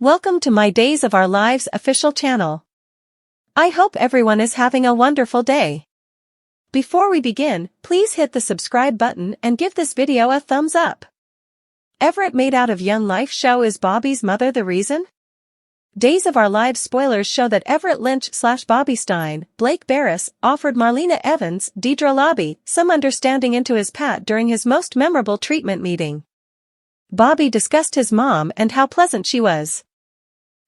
Welcome to my Days of Our Lives official channel. I hope everyone is having a wonderful day. Before we begin, please hit the subscribe button and give this video a thumbs up. Everett made out of young life show Is Bobby's mother the reason? Days of Our Lives spoilers show that Everett Lynch/Bobby Stein, Blake Barris, offered Marlena Evans, Deidre Lobby, some understanding into his pat during his most memorable treatment meeting. Bobby discussed his mom and how pleasant she was.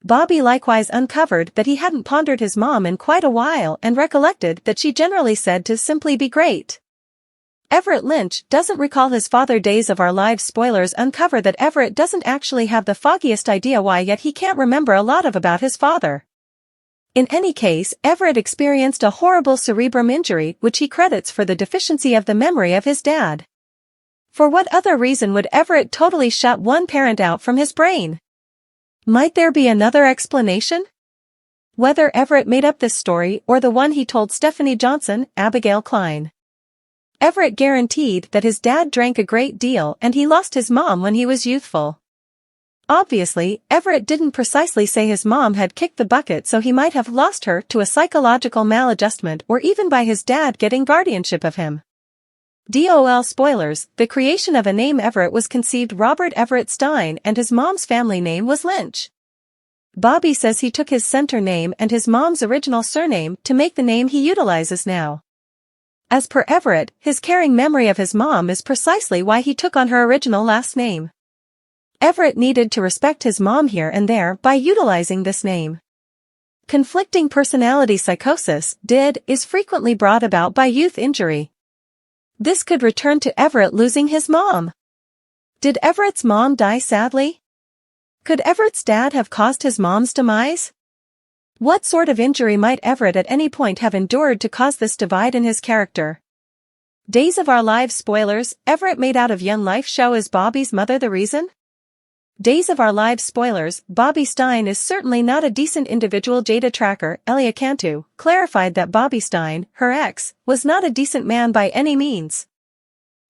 Bobby likewise uncovered that he hadn't pondered his mom in quite a while and recollected that she generally said to simply be great. Everett Lynch doesn't recall his father. Days of Our Lives spoilers uncover that Everett doesn't actually have the foggiest idea why, yet he can't remember a lot about his father. In any case, Everett experienced a horrible cerebrum injury which he credits for the deficiency of the memory of his dad. For what other reason would Everett totally shut one parent out from his brain? Might there be another explanation? Whether Everett made up this story or the one he told Stephanie Johnson, Abigail Klein. Everett guaranteed that his dad drank a great deal and he lost his mom when he was youthful. Obviously, Everett didn't precisely say his mom had kicked the bucket, so he might have lost her to a psychological maladjustment or even by his dad getting guardianship of him. DOL spoilers, the creation of a name Everett was conceived Robert Everett Stein and his mom's family name was Lynch. Bobby says he took his center name and his mom's original surname to make the name he utilizes now. As per Everett, his caring memory of his mom is precisely why he took on her original last name. Everett needed to respect his mom here and there by utilizing this name. Conflicting personality psychosis, is frequently brought about by youth injury. This could return to Everett losing his mom. Did Everett's mom die sadly? Could Everett's dad have caused his mom's demise? What sort of injury might Everett at any point have endured to cause this divide in his character? Days of Our Lives spoilers, Everett made out of young life show Is Bobby's mother the reason? Days of Our Lives spoilers, Bobby Stein is certainly not a decent individual. Jada Tracker, Elia Cantu, clarified that Bobby Stein, her ex, was not a decent man by any means.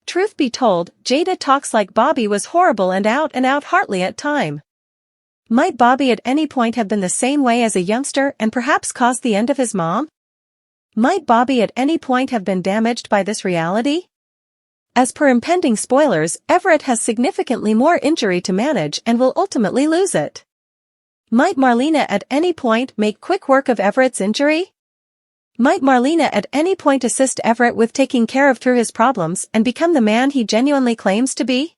Truth be told, Jada talks like Bobby was horrible and out heartly at time. Might Bobby at any point have been the same way as a youngster and perhaps caused the end of his mom? Might Bobby at any point have been damaged by this reality? As per impending spoilers, Everett has significantly more injury to manage and will ultimately lose it. Might Marlena at any point make quick work of Everett's injury? Might Marlena at any point assist Everett with taking care of through his problems and become the man he genuinely claims to be?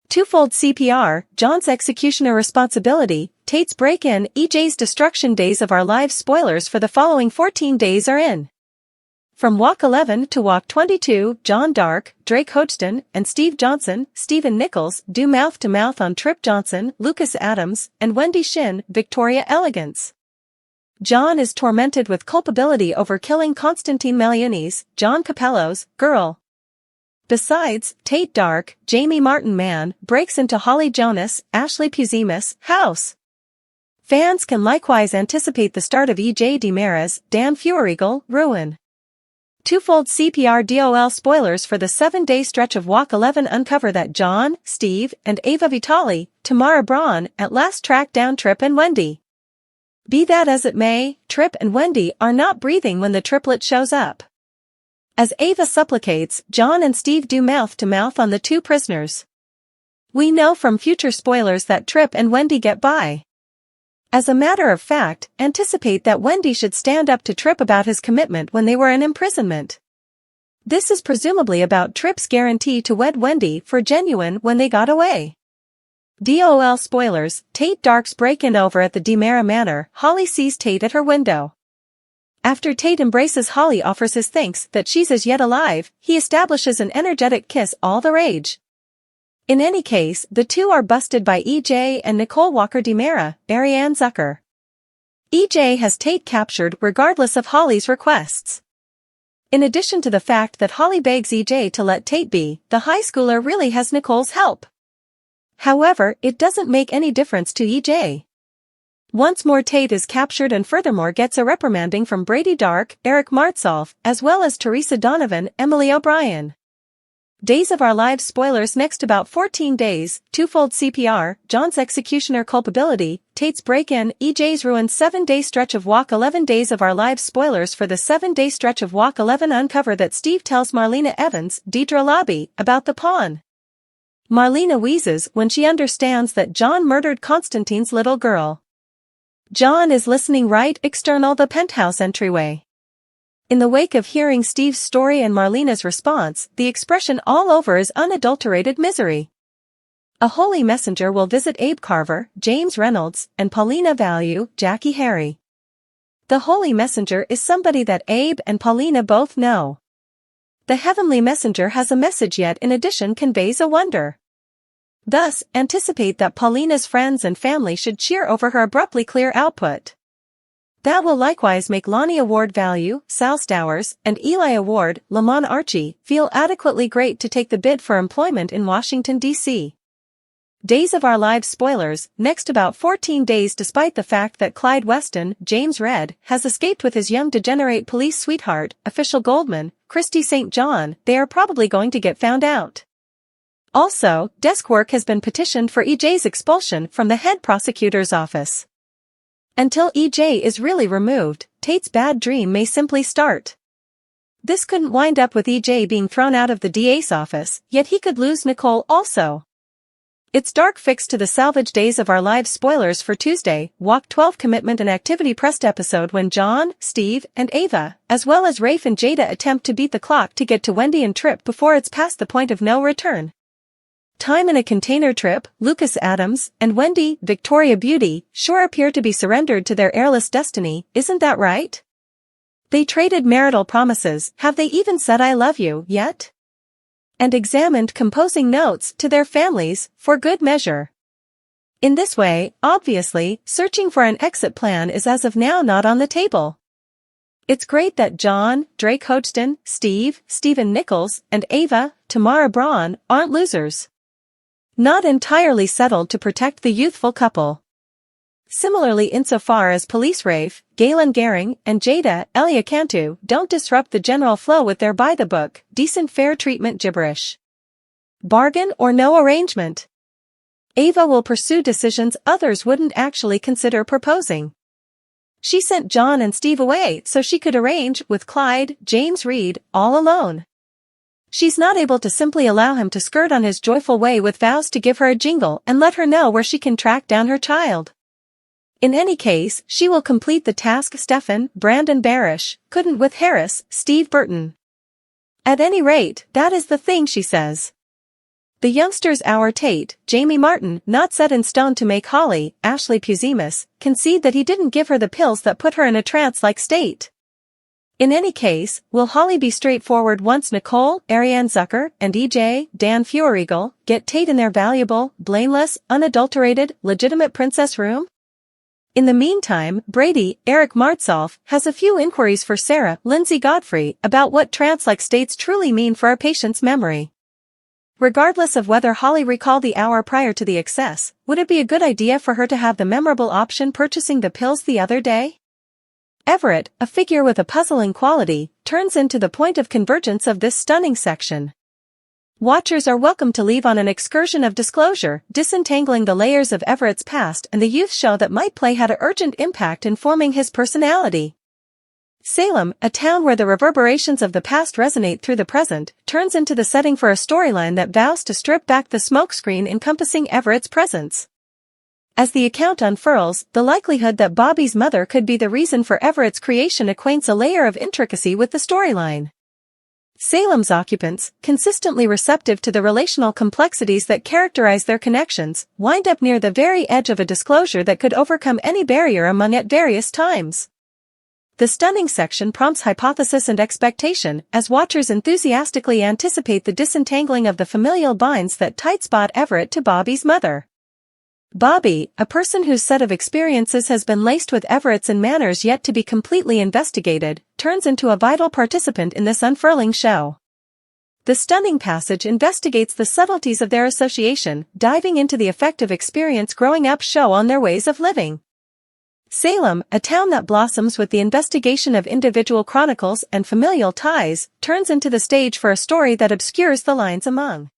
Twofold CPR, John's executioner responsibility, Tate's break-in, EJ's destruction. Days of Our Lives spoilers for the following 14 days are in. From Walk 11 to Walk 22, John Dark, Drake Hodgson, and Steve Johnson, Stephen Nichols, do mouth-to-mouth on Trip Johnson, Lucas Adams, and Wendy Shin, Victoria Elegance. John is tormented with culpability over killing Constantine Meliunis, John Capello's girl. Besides, Tate Dark, Jamie Martin Man, breaks into Holly Jonas, Ashley Puzimas' house. Fans can likewise anticipate the start of EJ DiMera's, Dan Feuerriegel, ruin. Twofold CPR DOL spoilers for the 7-day stretch of Walk 11 uncover that John, Steve, and Ava Vitale, Tamara Braun, at last track down Trip and Wendy. Be that as it may, Trip and Wendy are not breathing when the triplet shows up. As Ava supplicates, John and Steve do mouth-to-mouth on the two prisoners. We know from future spoilers that Trip and Wendy get by. As a matter of fact, anticipate that Wendy should stand up to Trip about his commitment when they were in imprisonment. This is presumably about Trip's guarantee to wed Wendy for genuine when they got away. DOL spoilers, Tate Dark's break-in over at the DiMera Manor, Holly sees Tate at her window. After Tate embraces Holly, offers his thanks that she's as yet alive, he establishes an energetic kiss, all the rage. In any case, the two are busted by EJ and Nicole Walker DiMera, Ariane Zucker. EJ has Tate captured regardless of Holly's requests. In addition to the fact that Holly begs EJ to let Tate be, the high schooler really has Nicole's help. However, it doesn't make any difference to EJ. Once more Tate is captured and furthermore gets a reprimanding from Brady Dark, Eric Martsolf, as well as Teresa Donovan, Emily O'Brien. Days of Our Lives spoilers. Next about 14 days, twofold CPR, John's executioner culpability, Tate's break-in, EJ's ruined 7-day stretch of Walk 11. Days of Our Lives spoilers for the 7-day stretch of Walk 11 uncover that Steve tells Marlena Evans, Deidre Lobby, about the pawn. Marlena wheezes when she understands that John murdered Constantine's little girl. John is listening right external the penthouse entryway. In the wake of hearing Steve's story and Marlena's response, the expression all over is unadulterated misery. A holy messenger will visit Abe Carver, James Reynolds, and Paulina Value, Jackie Harry. The holy messenger is somebody that Abe and Paulina both know. The heavenly messenger has a message yet in addition conveys a wonder. Thus, anticipate that Paulina's friends and family should cheer over her abruptly clear output. That will likewise make Lonnie Award Value, Sal Stowers, and Eli Award, Lamont Archie, feel adequately great to take the bid for employment in Washington, D.C. Days of Our Lives spoilers. Next about 14 days. Despite the fact that Clyde Weston, James Redd, has escaped with his young degenerate police sweetheart, official Goldman, Christy St. John, they are probably going to get found out. Also, desk work has been petitioned for EJ's expulsion from the head prosecutor's office. Until EJ is really removed, Tate's bad dream may simply start. This couldn't wind up with EJ being thrown out of the DA's office, yet he could lose Nicole also. It's dark fix to the salvage Days of Our Lives spoilers for Tuesday, Walk 12 commitment and activity pressed episode when John, Steve, and Ava, as well as Rafe and Jada attempt to beat the clock to get to Wendy and Trip before it's past the point of no return. Time in a container trip, Lucas Adams, and Wendy, Victoria Beauty, sure appear to be surrendered to their airless destiny, isn't that right? They traded marital promises, have they even said I love you yet? And examined composing notes to their families, for good measure. In this way, obviously, searching for an exit plan is as of now not on the table. It's great that John, Drake Hodgson, Steve, Stephen Nichols, and Ava, Tamara Braun, aren't losers. Not entirely settled to protect the youthful couple. Similarly insofar as police Rafe, Galen Gehring, and Jada, Elia Cantu, don't disrupt the general flow with their by-the-book, decent fair treatment gibberish. Bargain or no arrangement. Ava will pursue decisions others wouldn't actually consider proposing. She sent John and Steve away so she could arrange with Clyde, James Reed, all alone. She's not able to simply allow him to skirt on his joyful way with vows to give her a jingle and let her know where she can track down her child. In any case, she will complete the task Stefan, Brandon Barish, couldn't with Harris, Steve Burton. At any rate, that is the thing she says. The youngsters our Tate, Jamie Martin, not set in stone to make Holly, Ashley Puzimus, concede that he didn't give her the pills that put her in a trance-like state. In any case, will Holly be straightforward once Nicole, Ariane Zucker, and EJ, Dan Feuerriegel, get Tate in their valuable, blameless, unadulterated, legitimate princess room? In the meantime, Brady, Eric Martsolf, has a few inquiries for Sarah, Lindsay Godfrey, about what trance-like states truly mean for our patient's memory. Regardless of whether Holly recalled the hour prior to the excess, would it be a good idea for her to have the memorable option purchasing the pills the other day? Everett, a figure with a puzzling quality, turns into the point of convergence of this stunning section. Watchers are welcome to leave on an excursion of disclosure, disentangling the layers of Everett's past and the youth show that might play had an urgent impact in forming his personality. Salem, a town where the reverberations of the past resonate through the present, turns into the setting for a storyline that vows to strip back the smokescreen encompassing Everett's presence. As the account unfurls, the likelihood that Bobby's mother could be the reason for Everett's creation acquaints a layer of intricacy with the storyline. Salem's occupants, consistently receptive to the relational complexities that characterize their connections, wind up near the very edge of a disclosure that could overcome any barrier among at various times. The stunning section prompts hypothesis and expectation, as watchers enthusiastically anticipate the disentangling of the familial binds that tight-spot Everett to Bobby's mother. Bobby, a person whose set of experiences has been laced with Everett's and manners yet to be completely investigated, turns into a vital participant in this unfurling show. The stunning passage investigates the subtleties of their association, diving into the effect of experience growing up show on their ways of living. Salem, a town that blossoms with the investigation of individual chronicles and familial ties, turns into the stage for a story that obscures the lines among